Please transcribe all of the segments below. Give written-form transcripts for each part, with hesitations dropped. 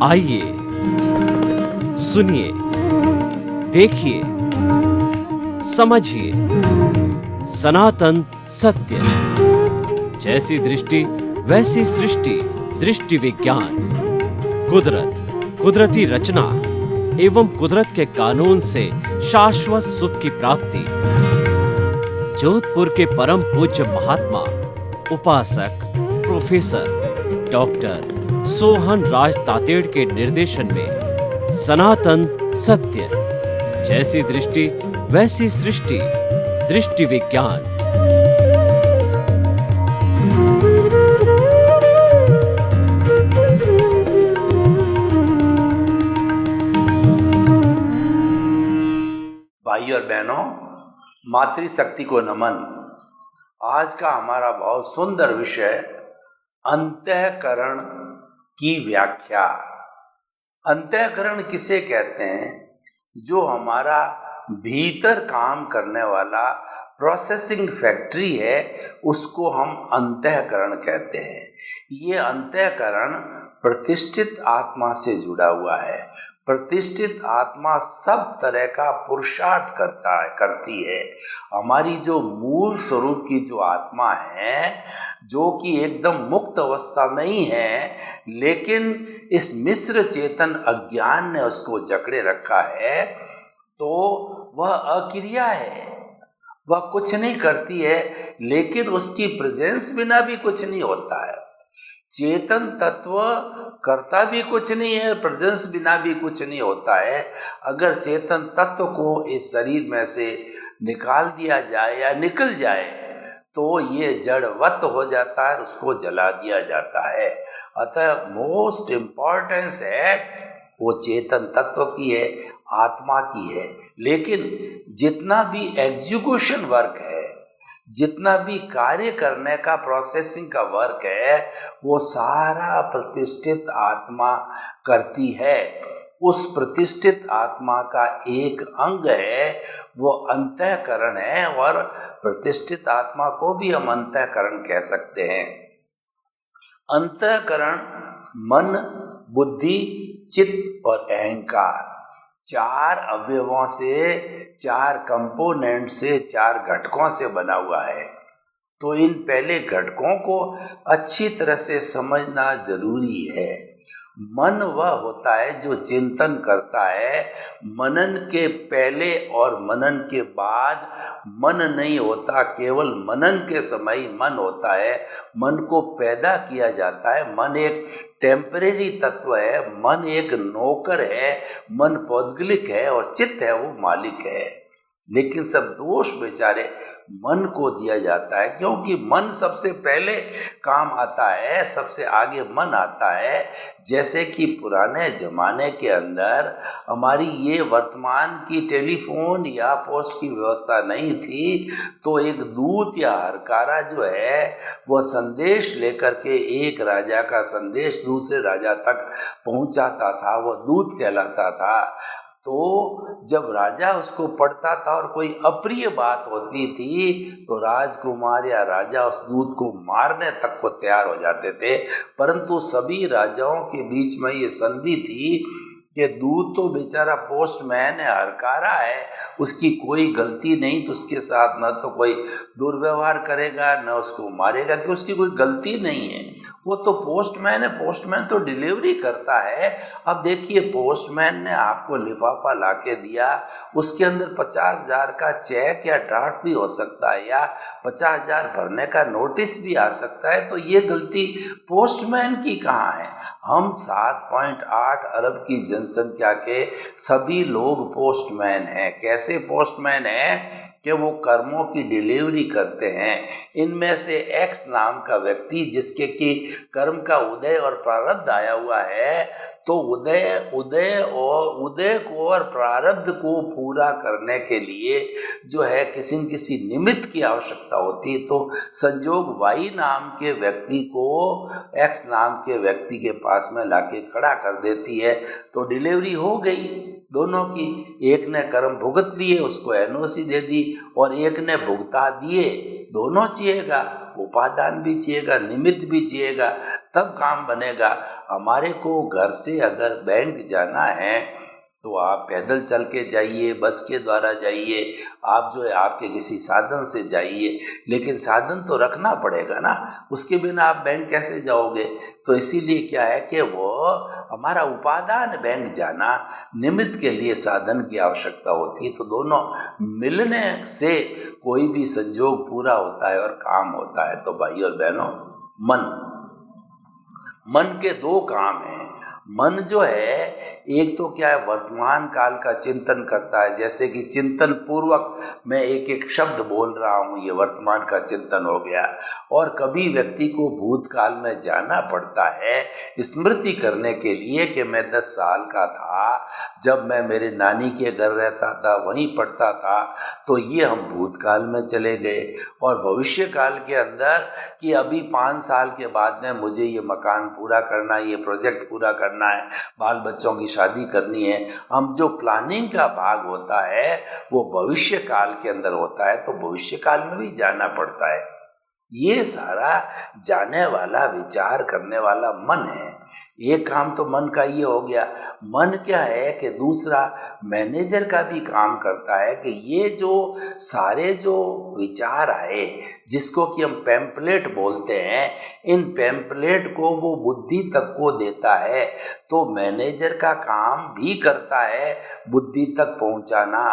आइए, सुनिए, देखिए, समझिए सनातन सत्य। जैसी दृष्टि वैसी सृष्टि, दृष्टि विज्ञान। कुदरत, कुदरती रचना एवं कुदरत के कानून से शाश्वत सुख की प्राप्ति। जोधपुर के परम पूज्य महात्मा उपासक प्रोफेसर डॉक्टर सोहन राज तातेड़ के निर्देशन में सनातन सत्य। जैसी दृष्टि वैसी सृष्टि, दृष्टि विज्ञान। भाई और बहनों, मातृशक्ति को नमन। आज का हमारा बहुत सुंदर विषय अंतःकरण की व्याख्या। अंतःकरण किसे कहते हैं? जो हमारा भीतर काम करने वाला प्रोसेसिंग फैक्ट्री है, उसको हम अंतःकरण कहते हैं। ये अंतःकरण प्रतिष्ठित आत्मा से जुड़ा हुआ है। प्रतिष्ठित आत्मा सब तरह का पुरुषार्थ करती है। हमारी जो मूल स्वरूप की जो आत्मा है, जो कि एकदम मुक्त अवस्था में ही है, लेकिन इस मिश्र चेतन अज्ञान ने उसको जकड़े रखा है, तो वह अक्रिया है, वह कुछ नहीं करती है। लेकिन उसकी प्रेजेंस बिना भी कुछ नहीं होता है। चेतन तत्व करता भी कुछ नहीं है, प्रेजेंस बिना भी कुछ नहीं होता है। अगर चेतन तत्व को इस शरीर में से निकाल दिया जाए या निकल जाए तो ये जड़वत हो जाता है, उसको जला दिया जाता है। अतः मोस्ट इम्पॉर्टेंस है वो चेतन तत्व की है, आत्मा की है। लेकिन जितना भी एग्जीक्यूशन वर्क है, जितना भी कार्य करने का प्रोसेसिंग का वर्क है, वो सारा प्रतिष्ठित आत्मा करती है। उस प्रतिष्ठित आत्मा का एक अंग है, वो अंतःकरण है। और प्रतिष्ठित आत्मा को भी हम अंतःकरण कह सकते हैं। अंतःकरण मन, बुद्धि, चित्त और अहंकार, चार अवयवों से, चार कंपोनेंट से, चार घटकों से बना हुआ है। तो इन पहले घटकों को अच्छी तरह से समझना जरूरी है। मन वह होता है जो चिंतन करता है। मनन के पहले और मनन के बाद मन नहीं होता, केवल मनन के समय ही मन होता है। मन को पैदा किया जाता है। मन एक टेम्परेरी तत्व है, मन एक नौकर है, मन पौद्गलिक है और चित्त है वो मालिक है। लेकिन सब दोष बेचारे मन को दिया जाता है, क्योंकि मन सबसे पहले काम आता है, सबसे आगे मन आता है। जैसे कि पुराने जमाने के अंदर हमारी ये वर्तमान की टेलीफोन या पोस्ट की व्यवस्था नहीं थी, तो एक दूत या हरकारा जो है वह संदेश लेकर के एक राजा का संदेश दूसरे राजा तक पहुंचाता था, वह दूत कहलाता था। तो जब राजा उसको पढ़ता था और कोई अप्रिय बात होती थी, तो राजकुमार या राजा उस दूत को मारने तक को तैयार हो जाते थे। परंतु सभी राजाओं के बीच में ये संधि थी कि दूत तो बेचारा पोस्टमैन है, हरकारा है, उसकी कोई गलती नहीं, तो उसके साथ न तो कोई दुर्व्यवहार करेगा न उसको मारेगा, कि उसकी कोई गलती नहीं है। वो तो पोस्टमैन है, पोस्टमैन तो डिलीवरी करता है। अब देखिए, पोस्टमैन ने आपको लिफाफा लाके दिया, उसके अंदर 50,000 का चेक या ड्राफ्ट भी हो सकता है, या 50,000 भरने का नोटिस भी आ सकता है। तो ये गलती पोस्टमैन की कहाँ है? हम 7.8 अरब की जनसंख्या के सभी लोग पोस्टमैन हैं। कैसे पोस्टमैन हैं कि वो कर्मों की डिलीवरी करते हैं। इनमें से एक्स नाम का व्यक्ति, जिसके कि कर्म का उदय और प्रारब्ध आया हुआ है, तो उदय को और प्रारब्ध को पूरा करने के लिए जो है किसी न किसी निमित्त की आवश्यकता होती है। तो संजोग वाई नाम के व्यक्ति को एक्स नाम के व्यक्ति के पास में लाके खड़ा कर देती है, तो डिलीवरी हो गई। दोनों की, एक ने कर्म भुगत लिए उसको एनओसी दे दी और एक ने भुगता दिए, दोनों चाहिएगा, उपादान भी चाहिएगा, निमित्त भी चाहिएगा, तब काम बनेगा। हमारे को घर से अगर बैंक जाना है तो आप पैदल चल के जाइए, बस के द्वारा जाइए, आप जो है आपके किसी साधन से जाइए, लेकिन साधन तो रखना पड़ेगा ना, उसके बिना आप बैंक कैसे जाओगे। तो इसीलिए क्या है कि वो हमारा उपादान बैंक जाना, निमित्त के लिए साधन की आवश्यकता होती है। तो दोनों मिलने से कोई भी संजोग पूरा होता है और काम होता है। तो भाई और बहनों, मन के दो काम हैं। मन जो है, एक तो क्या है, वर्तमान काल का चिंतन करता है, जैसे कि चिंतन पूर्वक मैं एक एक शब्द बोल रहा हूँ, ये वर्तमान का चिंतन हो गया। और कभी व्यक्ति को भूतकाल में जाना पड़ता है स्मृति करने के लिए कि मैं 10 साल का था जब मैं मेरे नानी के घर रहता था, वहीं पढ़ता था, तो ये हम भूतकाल में चले गए। और भविष्य काल के अंदर कि अभी 5 साल के बाद में मुझे ये मकान पूरा करना है, ये प्रोजेक्ट पूरा करना है, बाल बच्चों की शादी करनी है। हम जो प्लानिंग का भाग होता है वो भविष्य काल के अंदर होता है, तो भविष्य काल में भी जाना पड़ता है। ये सारा जाने वाला, विचार करने वाला मन है। एक काम तो मन का ये हो गया। मन क्या है कि दूसरा मैनेजर का भी काम करता है कि ये जो सारे जो विचार आए, जिसको कि हम पैम्पलेट बोलते हैं, इन पैम्पलेट को वो बुद्धि तक को देता है। तो मैनेजर का काम भी करता है बुद्धि तक पहुंचाना।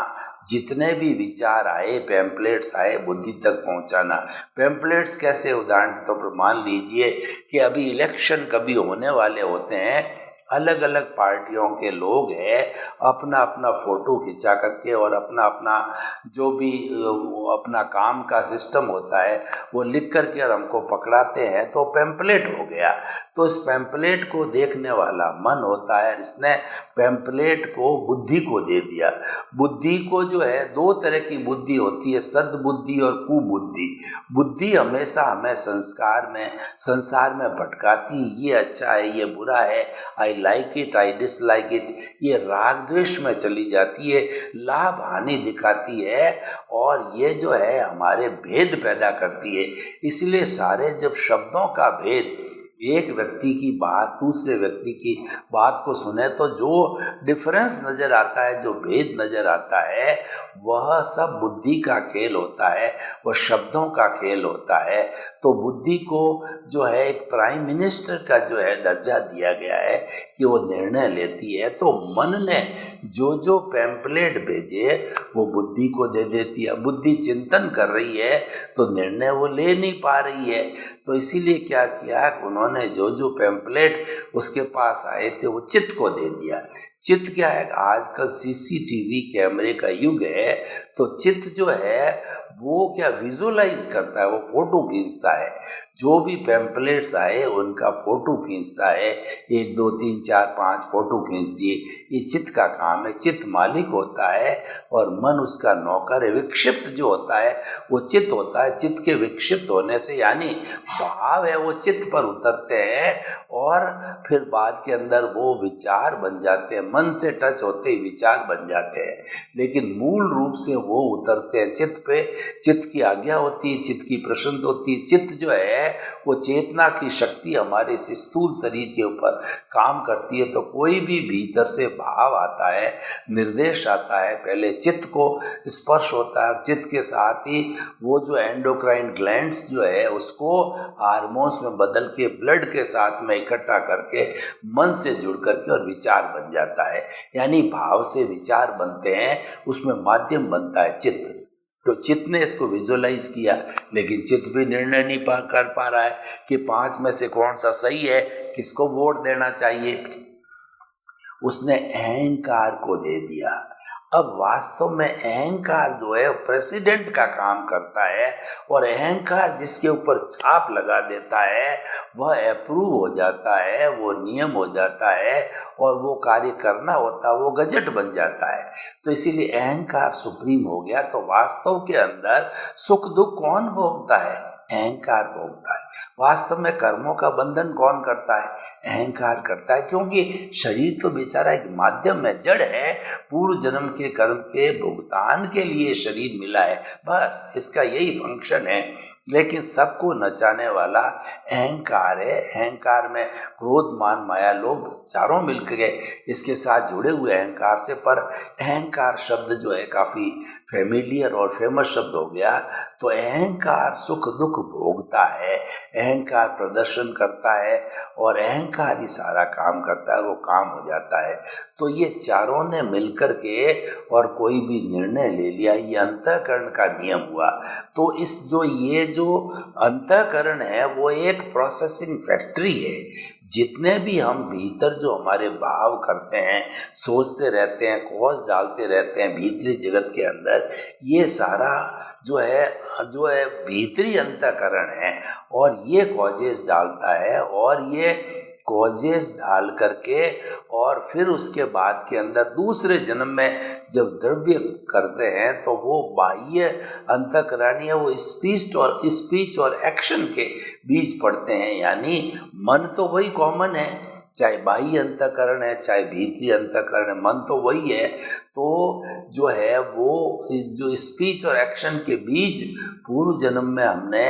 जितने भी विचार आए, पैम्पलेट्स आए, बुद्धि तक पहुंचाना। पैम्पलेट्स कैसे, उदाहरण तो पर मान लीजिए कि अभी इलेक्शन कभी होने वाले होते हैं, अलग अलग पार्टियों के लोग हैं, अपना अपना फोटो खिंचा करके और अपना अपना जो भी अपना काम का सिस्टम होता है वो लिख करके और हमको पकड़ाते हैं, तो पैम्पलेट हो गया। तो इस पैम्पलेट को देखने वाला मन होता है, इसने पैम्पलेट को बुद्धि को दे दिया। बुद्धि को जो है, 2 तरह की बुद्धि होती है, सद्बुद्धि और कुबुद्धि। बुद्धि हमेशा हमें संसार में भटकाती, ये अच्छा है, ये बुरा है, I like it, I dislike it, ये राग द्वेष में चली जाती है, लाभ हानि दिखाती है, और ये जो है हमारे भेद पैदा करती है। इसलिए सारे जब शब्दों का भेद, एक व्यक्ति की बात दूसरे व्यक्ति की बात को सुने तो जो डिफरेंस नजर आता है, जो भेद नजर आता है, वह सब बुद्धि का खेल होता है, वह शब्दों का खेल होता है। तो बुद्धि को जो है एक प्राइम मिनिस्टर का जो है दर्जा दिया गया है कि वो निर्णय लेती है। तो मन ने जो जो पैम्पलेट भेजे वो बुद्धि को दे देती है। बुद्धि चिंतन कर रही है तो निर्णय वो ले नहीं पा रही है। तो इसीलिए क्या किया, उन्होंने जो जो पैम्पलेट उसके पास आए थे वो चित्त को दे दिया। चित्त क्या है, आजकल सीसीटीवी कैमरे का युग है, तो चित्त जो है वो क्या विजुअलाइज करता है, वो फोटो खींचता है। जो भी पैम्पलेट्स आए उनका फोटो खींचता है, 1 2 3 4 5 फोटो खींच दिए। ये चित्त का काम है। चित्त मालिक होता है और मन उसका नौकर है। विक्षिप्त जो होता है वो चित्त होता है। चित्त के विक्षिप्त होने से, यानी भाव है वो चित्त पर उतरते हैं और फिर बाद के अंदर वो विचार बन जाते हैं। मन से टच होते ही विचार बन जाते हैं, लेकिन मूल रूप से वो उतरते हैं चित्त पे। चित्त की आज्ञा होती है, चित्त की प्रसन्न होती है। चित्त जो है वो चेतना की शक्ति हमारे स्थूल शरीर के ऊपर काम करती है। तो कोई भी भीतर से भाव आता है, निर्देश आता है, पहले चित्त को स्पर्श होता है और चित्त के साथ ही वो जो एंडोक्राइन ग्लैंड्स जो है उसको हार्मोन्स में बदल के ब्लड के साथ में इकट्ठा करके मन से जुड़ करके और विचार बन जाता है। यानी भाव से विचार बनते हैं, उसमें माध्यम बनता है चित्त। तो चित्त ने इसको विजुअलाइज किया, लेकिन चित्त भी निर्णय नहीं कर पा रहा है कि 5 में से कौन सा सही है, किसको वोट देना चाहिए। उसने अहंकार को दे दिया। अब वास्तव में अहंकार जो है प्रेसिडेंट का काम करता है, और अहंकार जिसके ऊपर छाप लगा देता है वह अप्रूव हो जाता है, वो नियम हो जाता है, और वो कार्य करना होता है, वो गजट बन जाता है। तो इसीलिए अहंकार सुप्रीम हो गया। तो वास्तव के अंदर सुख दुख कौन भोगता है? अहंकार भोगता है। वास्तव में कर्मों का बंधन कौन करता है? अहंकार करता है, क्योंकि शरीर तो बेचारा एक माध्यम है, जड़ है। पूर्व जन्म के कर्म के भुगतान के लिए शरीर मिला है, बस इसका यही फंक्शन है। लेकिन सबको नचाने वाला अहंकार है। अहंकार में क्रोध, मान, माया, लोभ चारों मिलकर इसके साथ जुड़े हुए अहंकार से। पर अहंकार शब्द जो है काफी फेमिलियर और फेमस शब्द हो गया। तो अहंकार सुख दुख भोगता है, अहंकार प्रदर्शन करता है और अहंकार ही सारा काम करता है, वो काम हो जाता है। तो ये चारों ने मिलकर के और कोई भी निर्णय ले लिया, ये अंतःकरण का नियम हुआ। तो ये जो अंतःकरण है वो एक प्रोसेसिंग फैक्ट्री है। जितने भी हम भीतर जो हमारे भाव करते हैं, सोचते रहते हैं, कॉज डालते रहते हैं भीतरी जगत के अंदर, ये सारा जो है भीतरी अंतःकरण है। और ये कॉजेस डालता है और ये कॉजेस डाल करके और फिर उसके बाद के अंदर दूसरे जन्म में जब द्रव्य करते हैं तो वो बाह्य अंतःकरण है, वो स्पीच और एक्शन के बीच पड़ते हैं। यानी मन तो वही कॉमन है, चाहे बाह्य अंतःकरण है चाहे भीतरी अंतःकरण है, मन तो वही है। तो जो है वो जो स्पीच और एक्शन के बीच पूर्व जन्म में हमने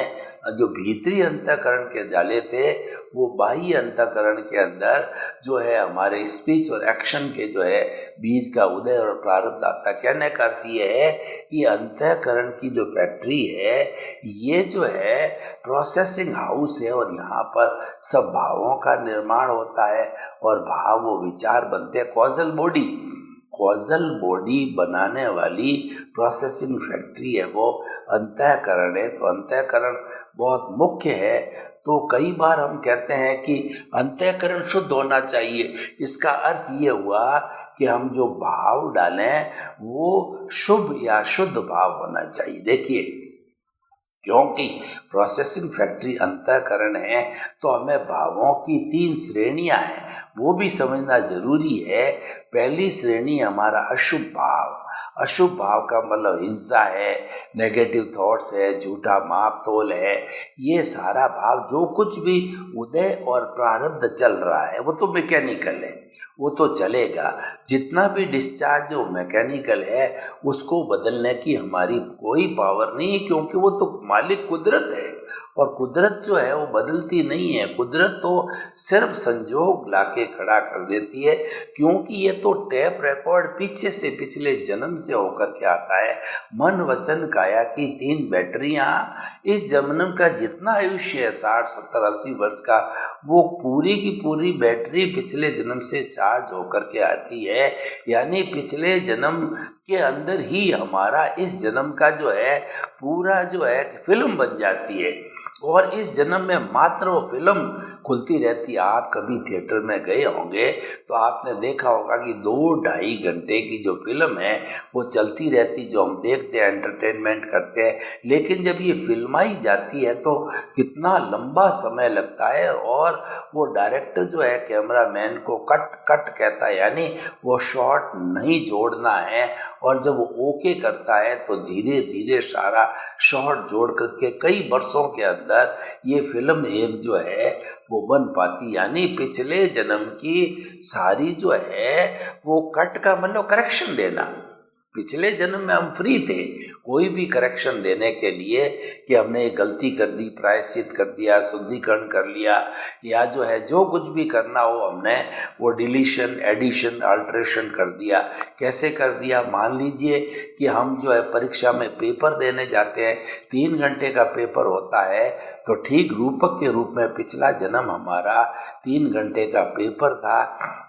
जो भीतरी अंतःकरण के डाले थे, वो बाह्य अंतःकरण के अंदर जो है हमारे स्पीच और एक्शन के जो है बीज का उदय और प्रारब्ध आता। कहने का अर्थ ये है कि अंतःकरण की जो फैक्ट्री है, ये जो है प्रोसेसिंग हाउस है और यहाँ पर सब भावों का निर्माण होता है और भाव वो विचार बनते हैं। कॉजल बॉडी बनाने वाली प्रोसेसिंग फैक्ट्री है वो अंतःकरण है। तो अंतःकरण बहुत मुख्य है। तो कई बार हम कहते हैं कि अंतःकरण शुद्ध होना चाहिए। इसका अर्थ ये हुआ कि हम जो भाव डालें वो शुभ या शुद्ध भाव होना चाहिए। देखिए, क्योंकि प्रोसेसिंग फैक्ट्री अंतःकरण है तो हमें भावों की 3 श्रेणियां हैं, वो भी समझना जरूरी है। पहली श्रेणी हमारा अशुभ भाव। अशुभ भाव का मतलब हिंसा है, नेगेटिव थॉट्स है, झूठा माप तोल है। ये सारा भाव जो कुछ भी उदय और प्रारब्ध चल रहा है वो तो मैकेनिकल है, वो तो चलेगा। जितना भी डिस्चार्ज जो मैकेनिकल है उसको बदलने की हमारी कोई पावर नहीं है, क्योंकि वो तो मालिक कुदरत है और कुदरत जो है वो बदलती नहीं है। कुदरत तो सिर्फ संजोग लाके खड़ा कर देती है, क्योंकि ये तो टैप रिकॉर्ड पीछे से पिछले जन्म से होकर के आता है। मन वचन काया की 3 बैटरियां, इस जन्म का जितना आयुष्य है 60, 70, 80 वर्ष का, वो पूरी की पूरी बैटरी पिछले जन्म से चार्ज होकर के आती है। यानी पिछले जन्म के अंदर ही हमारा इस जन्म का जो है पूरा जो है फिल्म बन जाती है और इस जन्म में मात्र वो फिल्म खुलती रहती है। आप कभी थिएटर में गए होंगे तो आपने देखा होगा कि 2-2.5 घंटे की जो फिल्म है वो चलती रहती, जो हम देखते हैं, एंटरटेनमेंट करते हैं। लेकिन जब ये फिल्माई जाती है तो कितना लंबा समय लगता है और वो डायरेक्टर जो है कैमरा मैन को कट कहता है, यानी वो शॉट नहीं जोड़ना है। और जब वो ओके करता है तो धीरे धीरे सारा शॉट जोड़ करके कई वर्षों के अंदर ये फिल्म एक जो है वो बन पाती। यानी पिछले जन्म की सारी जो है वो कट का मतलब करेक्शन देना। पिछले जन्म में हम फ्री थे कोई भी करेक्शन देने के लिए कि हमने एक गलती कर दी, प्रायश्चित कर दिया, शुद्धिकरण कर लिया, या जो है जो कुछ भी करना हो हमने वो डिलीशन, एडिशन, अल्ट्रेशन कर दिया। कैसे कर दिया? मान लीजिए कि हम जो है परीक्षा में पेपर देने जाते हैं, 3 घंटे का पेपर होता है, तो ठीक रूपक के रूप में पिछला जन्म हमारा 3 घंटे का पेपर था।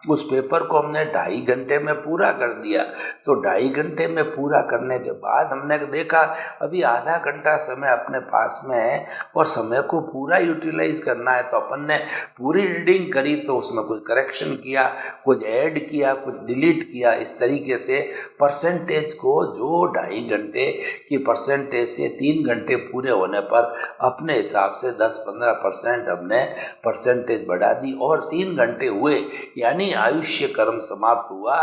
उस पेपर को हमने 2.5 घंटे में पूरा कर दिया। तो 2.5 घंटे में पूरा करने के बाद हमने देखा अभी आधा घंटा समय अपने पास में है और समय को पूरा यूटिलाइज करना है। तो अपन ने पूरी रीडिंग करी, तो उसमें कुछ करेक्शन किया, कुछ ऐड किया, कुछ डिलीट किया। इस तरीके से परसेंटेज को जो 2.5 घंटे की परसेंटेज से 3 घंटे पूरे होने पर अपने हिसाब से 10-15% हमने परसेंटेज बढ़ा दी और 3 घंटे हुए, यानी आयुष्य कर्म समाप्त हुआ।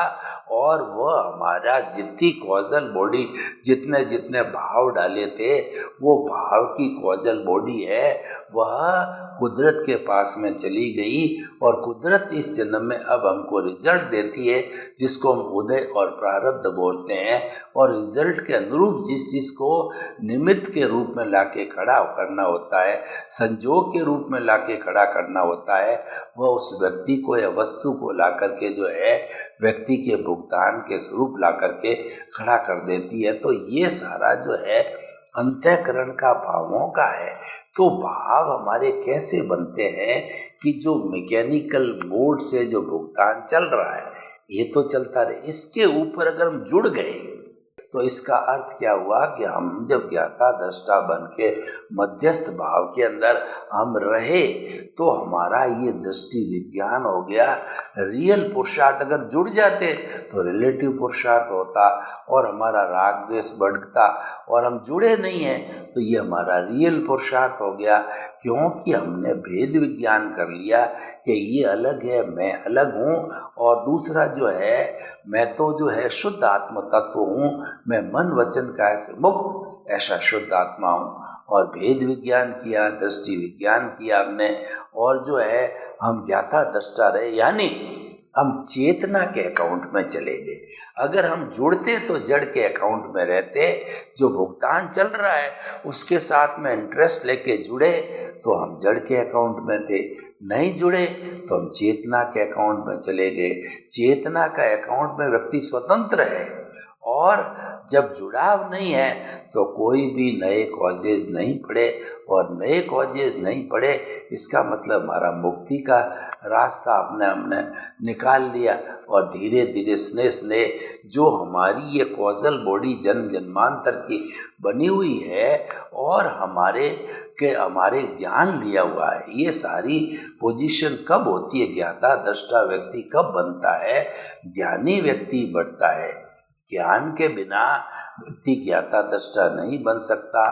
और वह हमारा जितनी कॉजल बॉडी, जितने जितने भाव डाले थे वो भाव की कॉजल बॉडी है वह कुदरत के पास में चली गई और कुदरत इस जन्म में अब हमको रिजल्ट देती है जिसको हम उदय और प्रारब्ध बोलते हैं। और रिजल्ट के अनुरूप जिस चीज को निमित्त के रूप में लाके खड़ा करना होता है, संजोग के रूप में लाके खड़ा करना होता है, वह उस व्यक्ति को या वस्तु को ला करके जो है व्यक्ति के भुगतान के स्वरूप ला करके खड़ा कर देती है। तो ये सारा जो है अंतःकरण का भावों का है। तो भाव हमारे कैसे बनते हैं कि जो मैकेनिकल मोड से जो भुगतान चल रहा है ये तो चलता रहे, इसके ऊपर अगर हम जुड़ गए तो इसका अर्थ क्या हुआ कि हम जब ज्ञाता दृष्टा बन के मध्यस्थ भाव के अंदर हम रहे तो हमारा ये दृष्टि विज्ञान हो गया। रियल पुरुषार्थ अगर जुड़ जाते तो रिलेटिव पुरुषार्थ होता और हमारा राग द्वेष बढ़ता, और हम जुड़े नहीं हैं तो ये हमारा रियल पुरुषार्थ हो गया, क्योंकि हमने भेद विज्ञान कर लिया कि ये अलग है, मैं अलग हूँ, और दूसरा जो है मैं तो जो है शुद्ध आत्म तत्व हूँ, मैं मन वचन काया से मुक्त ऐसा शुद्ध आत्मा हूँ। और भेद विज्ञान किया, दृष्टि विज्ञान किया हमने, और जो है हम ज्ञाता दृष्टा रहे, यानी हम चेतना के अकाउंट में चले गए। अगर हम जुड़ते तो जड़ के अकाउंट में रहते, जो भुगतान चल रहा है उसके साथ में इंटरेस्ट लेके जुड़े तो हम जड़ के अकाउंट में थे, नहीं जुड़े तो हम चेतना के अकाउंट में चले गए। चेतना का अकाउंट में व्यक्ति स्वतंत्र है, और जब जुड़ाव नहीं है तो कोई भी नए कॉजेज नहीं पड़े, और नए कॉजेज नहीं पड़े इसका मतलब हमारा मुक्ति का रास्ता हमने निकाल लिया। और धीरे धीरे स्नेह स्नेह जो हमारी ये कॉजल बॉडी जन्म जन्मांतर की बनी हुई है और हमारे ज्ञान लिया हुआ है, ये सारी पोजीशन कब होती है, ज्ञाता दृष्टा व्यक्ति कब बनता है, ज्ञानी व्यक्ति बढ़ता है। ज्ञान के बिना व्यक्ति ज्ञाता दृष्टा नहीं बन सकता,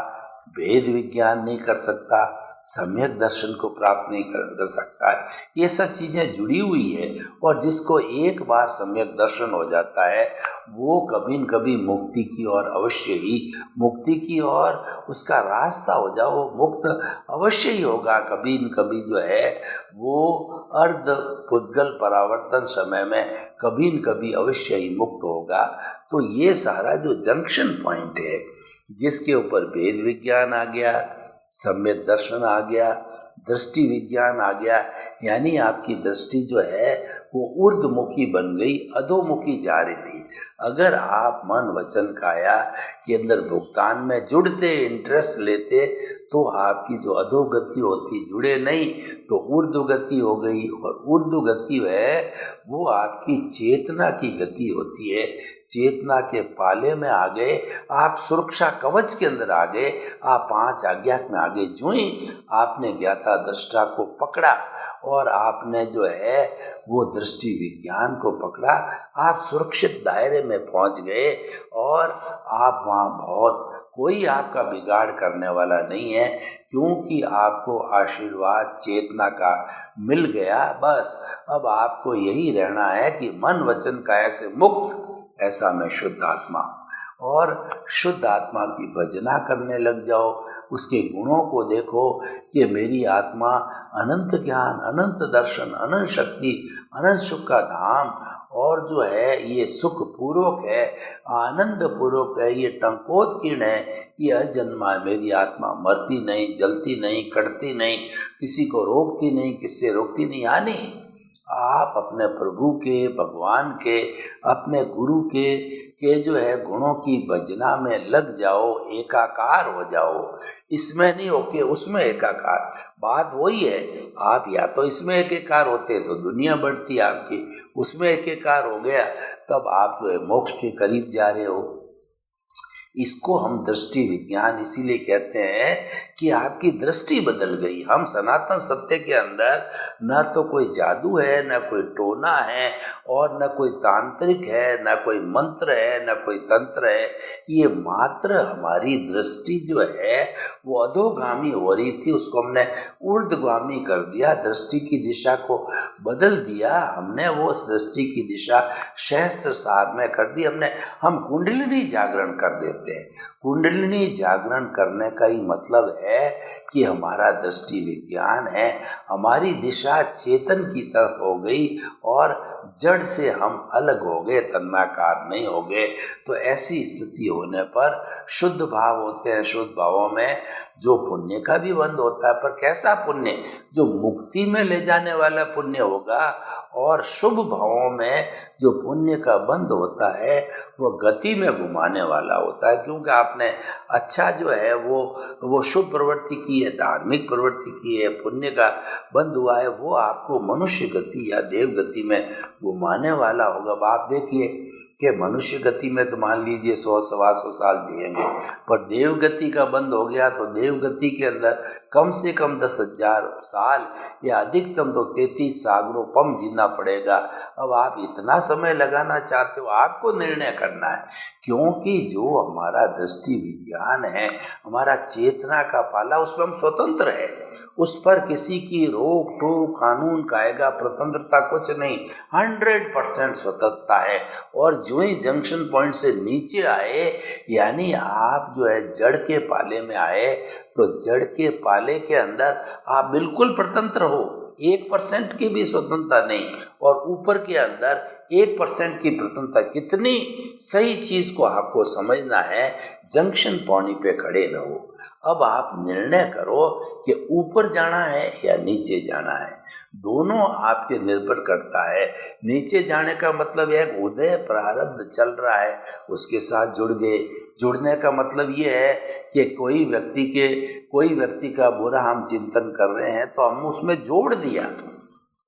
भेद विज्ञान नहीं कर सकता, सम्यक दर्शन को प्राप्त नहीं कर सकता है। ये सब चीज़ें जुड़ी हुई है, और जिसको एक बार सम्यक दर्शन हो जाता है वो कभी न कभी मुक्ति की ओर अवश्य ही, मुक्ति की ओर उसका रास्ता हो जाओ, वो मुक्त अवश्य ही होगा। कभी न कभी जो है वो अर्ध पुद्गल परावर्तन समय में कभी न कभी अवश्य ही मुक्त होगा। तो ये सारा जो जंक्शन पॉइंट है जिसके ऊपर भेद विज्ञान आ गया, सम्यक दर्शन आ गया, दृष्टि विज्ञान आ गया, यानी आपकी दृष्टि जो है वो ऊर्ध्वमुखी बन गई, अधोमुखी जा रही थी। अगर आप मन वचन काया के अंदर भुगतान में जुड़ते, इंटरेस्ट लेते, तो आपकी जो अधोगति होती, जुड़े नहीं तो ऊर्ध्वगति हो गई, और ऊर्ध्वगति है वो आपकी चेतना की गति होती है। चेतना के पाले में आ गए, आप सुरक्षा कवच के अंदर आ गए, आप 5 आज्ञा में आ गए। जो ही आपने ज्ञाता दृष्टा को पकड़ा और आपने जो है वो दृष्टि विज्ञान को पकड़ा, आप सुरक्षित दायरे में पहुंच गए, और आप वहाँ बहुत कोई आपका बिगाड़ करने वाला नहीं है, क्योंकि आपको आशीर्वाद चेतना का मिल गया। बस अब आपको यही रहना है कि मन वचन काया से मुक्त ऐसा मैं शुद्ध आत्मा हूँ, और शुद्ध आत्मा की भजना करने लग जाओ। उसके गुणों को देखो कि मेरी आत्मा अनंत ज्ञान, अनंत दर्शन, अनंत शक्ति, अनंत सुख का धाम, और जो है ये सुख पूर्वक है, आनंद पूर्वक है, ये टंकोत्कीर्ण है, ये अजन्मा है। मेरी आत्मा मरती नहीं, जलती नहीं, कटती नहीं, किसी को रोकती नहीं, किससे रोकती नहीं। यानी आप अपने प्रभु के, भगवान के, अपने गुरु के जो है गुणों की भजना में लग जाओ, एकाकार हो जाओ। इसमें नहीं होके उसमें एकाकार, बात वही है। आप या तो इसमें एकाकार होते तो दुनिया बढ़ती आपकी, उसमें एकाकार हो गया तब आप जो है मोक्ष के करीब जा रहे हो। इसको हम दृष्टि विज्ञान इसीलिए कहते हैं कि आपकी दृष्टि बदल गई। हम सनातन सत्य के अंदर न तो कोई जादू है, न कोई टोना है, और न कोई तांत्रिक है, न कोई मंत्र है, न कोई तंत्र है। ये मात्र हमारी दृष्टि जो है वो अधोगामी हो रही थी, उसको हमने ऊर्ध्वगामी कर दिया, दृष्टि की दिशा को बदल दिया हमने। वो दृष्टि की दिशा सहस्त्र साध में कर दी हमने। हम कुंडलिनी जागरण कर देते करते हैं। कुंडलिनी जागरण करने का ही मतलब है कि हमारा दृष्टि विज्ञान है, हमारी दिशा चेतन की तरफ हो गई और जड़ से हम अलग हो गए, तन्माकार नहीं हो गए। तो ऐसी स्थिति होने पर शुद्ध भाव होते हैं। शुद्ध भावों में जो पुण्य का भी बंध होता है, पर कैसा पुण्य? जो मुक्ति में ले जाने वाला पुण्य होगा। और शुभ भावों में जो पुण्य का बंध होता है वो गति में घुमाने वाला होता है, क्योंकि आपने अच्छा जो है वो शुभ प्रवृत्ति की है, धार्मिक प्रवृत्ति की है, पुण्य का बंध हुआ है, वो आपको मनुष्य गति या देव गति में घुमाने वाला होगा। अब आप देखिए कि मनुष्य गति में तो मान लीजिए 100-125 साल जिएंगे, पर देव गति का बंद हो गया तो देव गति के अंदर कम से कम 10,000 साल या अधिकतम तो 33 सागरों पम जीना पड़ेगा। अब आप इतना समय लगाना चाहते हो, आपको निर्णय करना है, क्योंकि जो हमारा दृष्टि विज्ञान है, हमारा चेतना का पाला, उसमें हम स्वतंत्र है, उस पर किसी की रोक टोक कानून कायदा स्वतंत्रता कुछ नहीं, 100% स्वतंत्रता है। और जो ही जंक्शन पॉइंट से नीचे आए, यानी आप जो है जड़ के पाले में आए, तो जड़ के पाले के अंदर आप बिल्कुल स्वतंत्र हो, 1% की भी स्वतंत्रता नहीं, और ऊपर के अंदर 1% की स्वतंत्रता। कितनी सही चीज को आपको समझना है, जंक्शन पॉइंट पे खड़े रहो। अब आप निर्णय करो कि ऊपर जाना है या नीचे जाना है, दोनों आपके निर्भर करता है। नीचे जाने का मतलब है उदय प्रारब्ध चल रहा है, उसके साथ जुड़ गए। जुड़ने का मतलब ये है कि कोई व्यक्ति का बुरा हम चिंतन कर रहे हैं तो हम उसमें जोड़ दिया,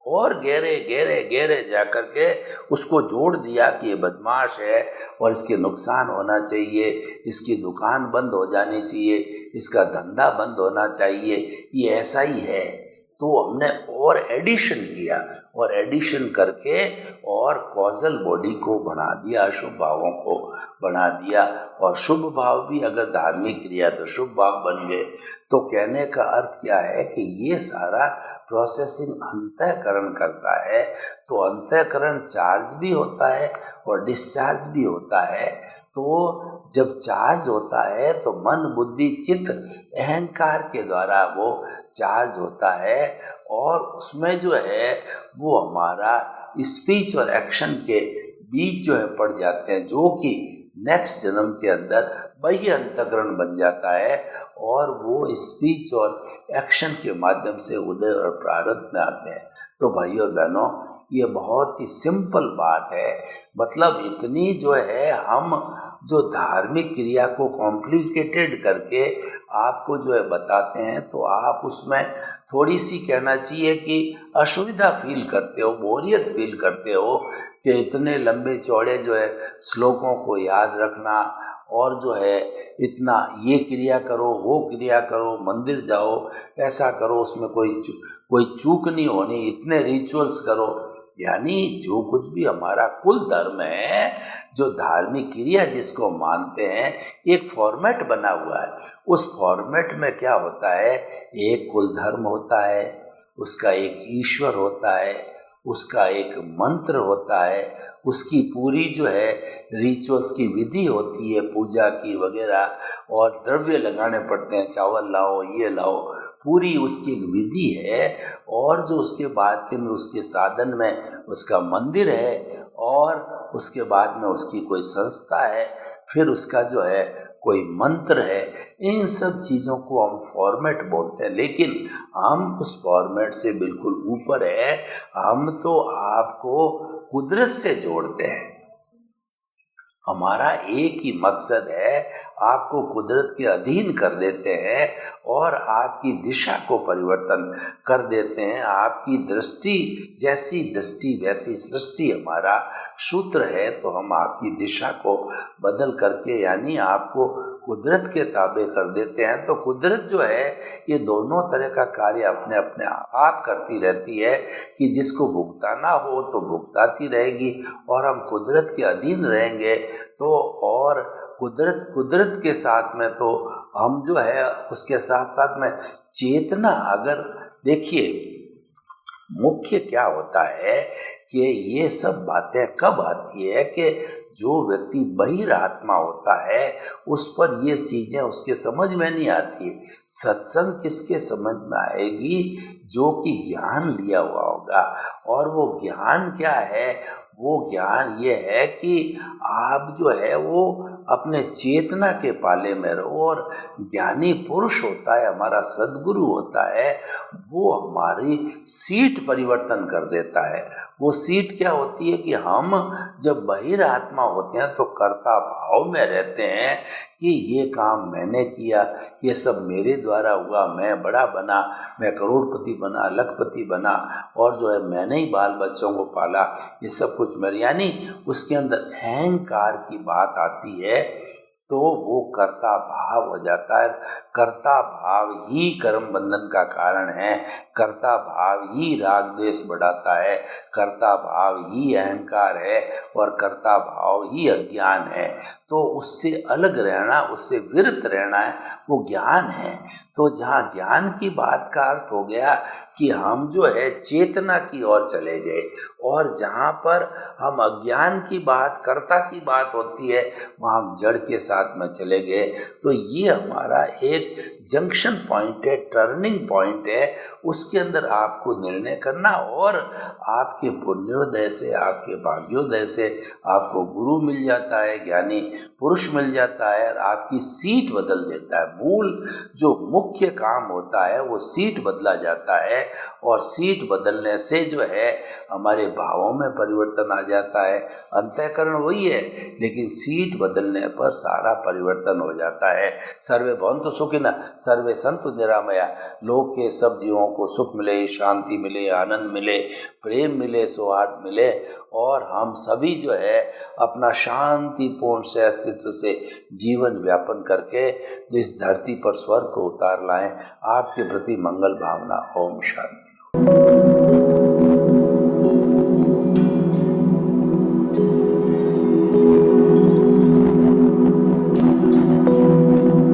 और गहरे जा कर के उसको जोड़ दिया कि ये बदमाश है और इसके नुकसान होना चाहिए, इसकी दुकान बंद हो जानी चाहिए, इसका धंधा बंद होना चाहिए, ये ऐसा ही है। तो हमने और एडिशन किया, और एडिशन करके और कॉजल बॉडी को बना दिया, शुभ भावों को बना दिया। और शुभ भाव भी अगर धार्मिक क्रिया तो शुभ भाव बन गए। तो कहने का अर्थ क्या है कि ये सारा प्रोसेसिंग अंतःकरण करता है। तो अंतःकरण चार्ज भी होता है और डिस्चार्ज भी होता है। तो जब चार्ज होता है तो मन बुद्धि चित्त अहंकार के द्वारा वो चार्ज होता है, और उसमें जो है वो हमारा स्पीच और एक्शन के बीच जो है पड़ जाते हैं, जो कि नेक्स्ट जन्म के अंदर वही अंतःकरण बन जाता है, और वो स्पीच और एक्शन के माध्यम से उदय और प्रारब्ध में आते हैं। तो भाइयों और बहनों, ये बहुत ही सिंपल बात है। मतलब इतनी जो है हम जो धार्मिक क्रिया को कॉम्प्लिकेटेड करके आपको जो है बताते हैं, तो आप उसमें थोड़ी सी कहना चाहिए कि असुविधा फील करते हो, बोरियत फील करते हो कि इतने लंबे चौड़े जो है श्लोकों को याद रखना, और जो है इतना ये क्रिया करो, वो क्रिया करो, मंदिर जाओ, ऐसा करो, उसमें कोई चूक नहीं होनी, इतने रिचुअल्स करो। यानी जो कुछ भी हमारा कुल धर्म है, जो धार्मिक क्रिया जिसको मानते हैं, एक फॉर्मेट बना हुआ है। उस फॉर्मेट में क्या होता है, एक कुल धर्म होता है, उसका एक ईश्वर होता है, उसका एक मंत्र होता है, उसकी पूरी जो है रिचुअल्स की विधि होती है, पूजा की वगैरह, और द्रव्य लगाने पड़ते हैं, चावल लाओ, ये लाओ, पूरी उसकी एक विधि है। और जो उसके बाद में उसके साधन में उसका मंदिर है, और उसके बाद में उसकी कोई संस्था है, फिर उसका जो है कोई मंत्र है। इन सब चीज़ों को हम फॉर्मेट बोलते हैं, लेकिन हम उस फॉर्मेट से बिल्कुल ऊपर है। हम तो आपको कुदरत से जोड़ते हैं। हमारा एक ही मकसद है, आपको कुदरत के अधीन कर देते हैं और आपकी दिशा को परिवर्तन कर देते हैं। आपकी दृष्टि जैसी दृष्टि वैसी सृष्टि हमारा सूत्र है। तो हम आपकी दिशा को बदल करके, यानी आपको कुदरत के ताबे कर देते हैं। तो कुदरत जो है ये दोनों तरह का कार्य अपने अपने आप करती रहती है, कि जिसको भुगताना हो तो भुगताती रहेगी, और हम कुदरत के अधीन रहेंगे। तो और कुदरत के साथ में तो हम जो है उसके साथ साथ में चेतना, अगर देखिए मुख्य क्या होता है कि ये सब बातें कब आती है कि जो व्यक्ति बहिरात्मा होता है उस पर ये चीजें उसके समझ में नहीं आती है। सत्संग किसके समझ में आएगी? जो कि ज्ञान लिया हुआ होगा। और वो ज्ञान क्या है? वो ज्ञान ये है कि आप जो है वो अपने चेतना के पाले में रहो। और ज्ञानी पुरुष होता है, हमारा सद्गुरु होता है, वो हमारी सीट परिवर्तन कर देता है। वो सीट क्या होती है कि हम जब बहिरात्मा होते हैं तो कर्ता भाव में रहते हैं कि ये काम मैंने किया, ये सब मेरे द्वारा हुआ, मैं बड़ा बना, मैं करोड़पति बना, लखपति बना, और जो है मैंने ही बाल बच्चों को पाला, ये सब कुछ मेरे, यानी उसके अंदर अहंकार की बात आती है। तो वो कर्ता भाव हो जाता है। कर्ता भाव ही कर्म बंधन का कारण है। कर्ता भाव ही राग द्वेष बढ़ाता है। कर्ता भाव ही अहंकार है और कर्ता भाव ही अज्ञान है। तो उससे अलग रहना, उससे विरत रहना है, वो ज्ञान है। तो जहाँ ज्ञान की बात का अर्थ हो गया कि हम जो है चेतना की ओर चले गए, और जहाँ पर हम अज्ञान की बात, कर्ता की बात होती है, वहाँ हम जड़ के साथ में चले गए। तो ये हमारा एक जंक्शन पॉइंट है, टर्निंग पॉइंट है। उसके अंदर आपको निर्णय करना, और आपके पुण्योदय से, आपके भाग्योदय से आपको गुरु मिल जाता है, ज्ञानी पुरुष मिल जाता है, और आपकी सीट बदल देता है। मूल जो मुख्य काम होता है वो सीट बदला जाता है, और सीट बदलने से जो है हमारे भावों में परिवर्तन आ जाता है। अंतःकरण वही है, लेकिन सीट बदलने पर सारा परिवर्तन हो जाता है। सर्वे भवन्तु सुखिनः सर्वे सन्तु निरामया। लोक के सब जीवों को सुख मिले, शांति मिले, आनंद मिले, प्रेम मिले, सौहार्द मिले, और हम सभी जो है अपना शांतिपूर्ण से अस्तित्व से जीवन व्यापन करके इस धरती पर स्वर्ग को उतार लाएं। आपके प्रति मंगल भावना। ओम शांति।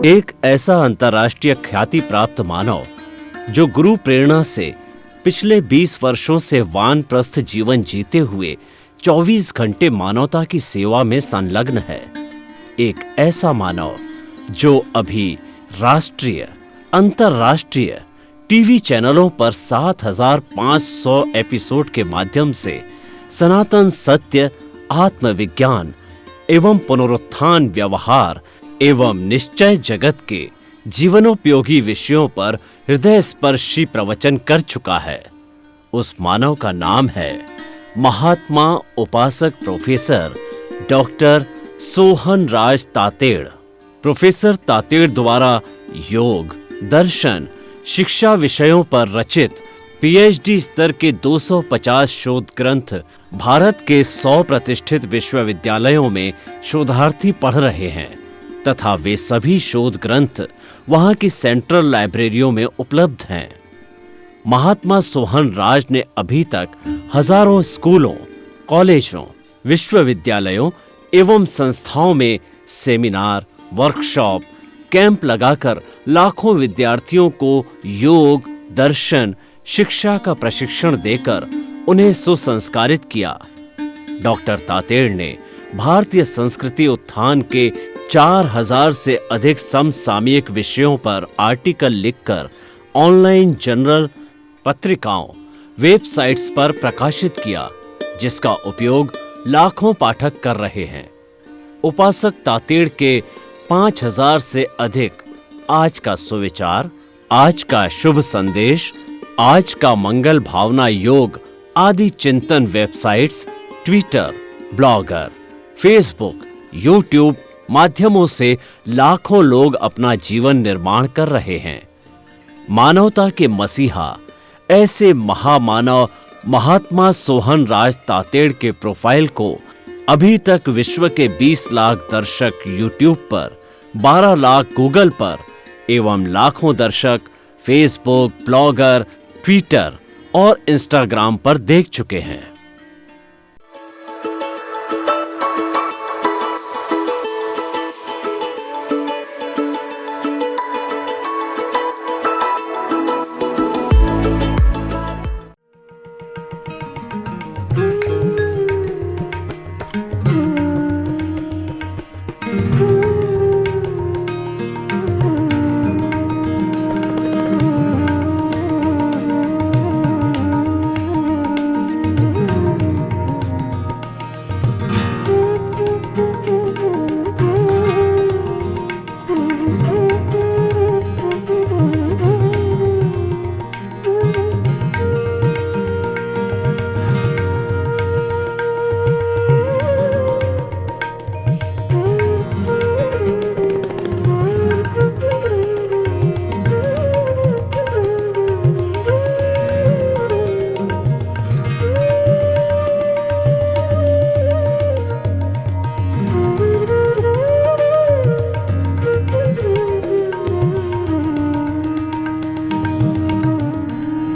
एक ऐसा अंतर्राष्ट्रीय ख्याति प्राप्त मानव जो गुरु प्रेरणा से पिछले 20 वर्षों से वानप्रस्थ जीवन जीते हुए 24 घंटे मानवता की सेवा में संलग्न है। एक ऐसा मानव जो अभी राष्ट्रीय, अंतर्राष्ट्रीय टीवी चैनलों पर 7,500 एपिसोड के माध्यम से सनातन सत्य, आत्मविज्ञान एवं पुनरुत्थान, व्यवहार एवं निश्चय जगत के जीवनोपयोगी विषयों पर हृदय स्पर्शी प्रवचन कर चुका है। उस मानव का नाम है महात्मा उपासक प्रोफेसर डॉक्टर सोहन राज तातेड़। प्रोफेसर तातेड़ द्वारा योग, दर्शन, शिक्षा विषयों पर रचित पीएचडी स्तर के 250 शोध ग्रंथ भारत के 100 प्रतिष्ठित विश्वविद्यालयों में शोधार्थी पढ़ रहे हैं, तथा वे सभी शोध ग्रंथ वहां की सेंट्रल लाइब्रेरियों में उपलब्ध हैं। महात्मा सोहन राज ने अभी तक हजारों स्कूलों, कॉलेजों, विश्वविद्यालयों एवं संस्थाओं में सेमिनार, वर्कशॉप, कैंप लगाकर लाखों विद्यार्थियों को योग, दर्शन, शिक्षा का प्रशिक्षण देकर उन्हें सुसंस्कारित किया। डॉक्टर तातेड़ ने भारतीय संस्कृति उत्थान के 4000 से अधिक समसामयिक विषयों पर आर्टिकल लिखकर ऑनलाइन जर्नल, पत्रिकाओं, वेबसाइट्स पर प्रकाशित किया, जिसका उपयोग लाखों पाठक कर रहे हैं। उपासक तातेड़ के 5000 से अधिक आज का सुविचार, आज का शुभ संदेश, आज का मंगल भावना योग आदि चिंतन websites, Twitter, blogger, Facebook, YouTube माध्यमों से लाखों लोग अपना जीवन निर्माण कर रहे हैं। मानवता के मसीहा ऐसे महामानव महात्मा सोहन राज तातेड़ के प्रोफाइल को अभी तक विश्व के 20 लाख दर्शक यूट्यूब पर, 12 लाख गूगल पर एवं लाखों दर्शक फेसबुक, ब्लॉगर, ट्विटर और इंस्टाग्राम पर देख चुके हैं। है।